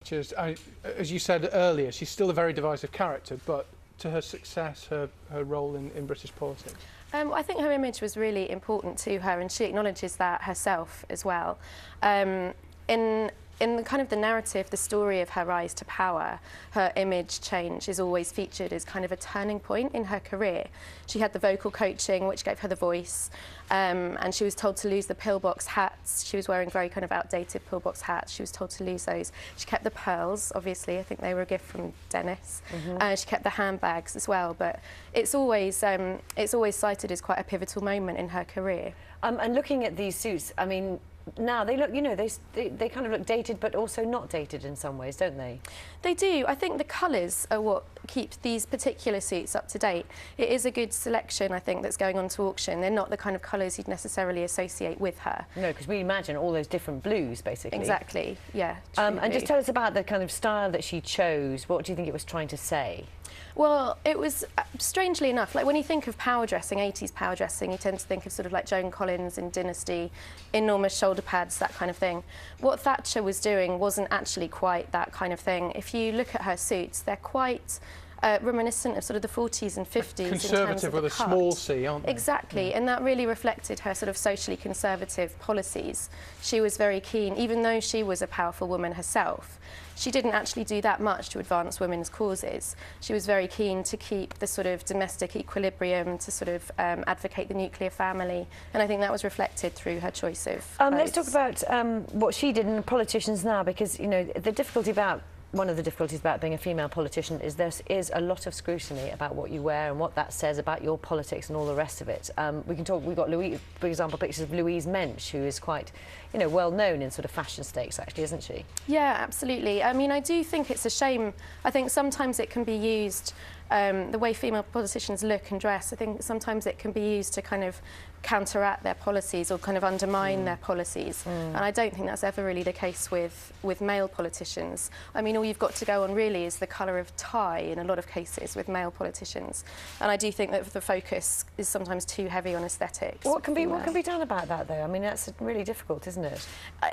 features. As you said earlier, she's still a very divisive character, but to her success, her role in British politics? I think her image was really important to her, and she acknowledges that herself as well. In the kind of the narrative, the story of her rise to power, her image change is always featured as kind of a turning point in her career. She had the vocal coaching, which gave her the voice, and she was told to lose the pillbox hats. She was wearing very kind of outdated pillbox hats. She was told to lose those. She kept the pearls, obviously. I think they were a gift from Dennis. She kept the handbags as well, but it's always cited as quite a pivotal moment in her career. And looking at these suits, I mean, now they look, you know, they kind of look dated, but also not dated in some ways, don't they? They do. I think the colours are what keeps these particular suits up to date. It is a good selection, I think, that's going on to auction. They're not the kind of colours you'd necessarily associate with her. No, because we imagine all those different blues, basically. Exactly, yeah. And just tell us about the kind of style that she chose. What do you think it was trying to say? Well, it was, strangely enough, like when you think of power dressing, 80s power dressing, you tend to think of sort of like Joan Collins in Dynasty, enormous shoulder pads, that kind of thing. What Thatcher was doing wasn't actually quite that kind of thing. If you look at her suits, they're quite reminiscent of sort of the 40s and 50s. Conservative with a small c, aren't they? Exactly, and that really reflected her sort of socially conservative policies. She was very keen, even though she was a powerful woman herself, she didn't actually do that much to advance women's causes. She was very keen to keep the sort of domestic equilibrium, to sort of advocate the nuclear family, and I think that was reflected through her choice of Let's talk about what she did in politicians now, because, you know, one of the difficulties about being a female politician is there is a lot of scrutiny about what you wear and what that says about your politics and all the rest of it. We've got Louise, for example, pictures of Louise Mensch, who is quite, you know, well known in sort of fashion stakes, actually, isn't she? Yeah, absolutely. I mean, I do think it's a shame. I think sometimes it can be used, the way female politicians look and dress, I think sometimes it can be used to kind of counteract their policies or kind of undermine their policies. And I don't think that's ever really the case with male politicians. I mean, all you've got to go on really is the colour of tie in a lot of cases with male politicians. And I do think that the focus is sometimes too heavy on aesthetics. What can be done about that, though? I mean, that's really difficult, isn't it?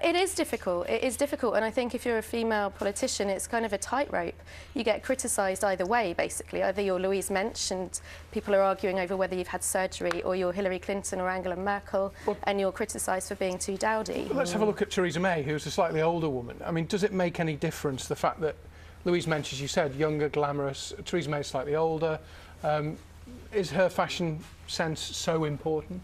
It is difficult. It is difficult. And I think if you're a female politician, it's kind of a tightrope. You get criticised either way, basically. Either you're Louise Mensch and people are arguing over whether you've had surgery, or you're Hillary Clinton or Angela Merkel, and you're criticised for being too dowdy. Well, let's have a look at Theresa May, who's a slightly older woman. I mean, does it make any difference, the fact that Louise Mensch, as you said, younger, glamorous, Theresa May is slightly older? Is her fashion sense so important?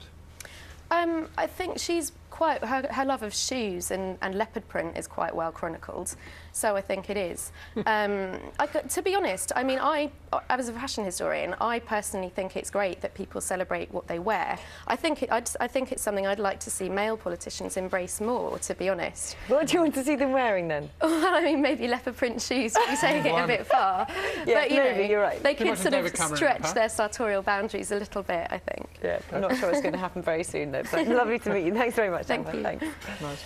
I think she's quite, her love of shoes and leopard print is quite well chronicled, so I think it is. To be honest, I mean, I was a fashion historian. I personally think it's great that people celebrate what they wear. I think it's something I'd like to see male politicians embrace more, to be honest. What do you want to see them wearing then? Well, I mean, maybe leopard print shoes would be taking it a bit far. Yeah, but, maybe, you're right. They could sort of stretch their sartorial boundaries a little bit, I think. Yeah, I'm not sure it's going to happen very soon, though, but lovely to meet you. Thanks very much. Thank you. Thanks. Nice one.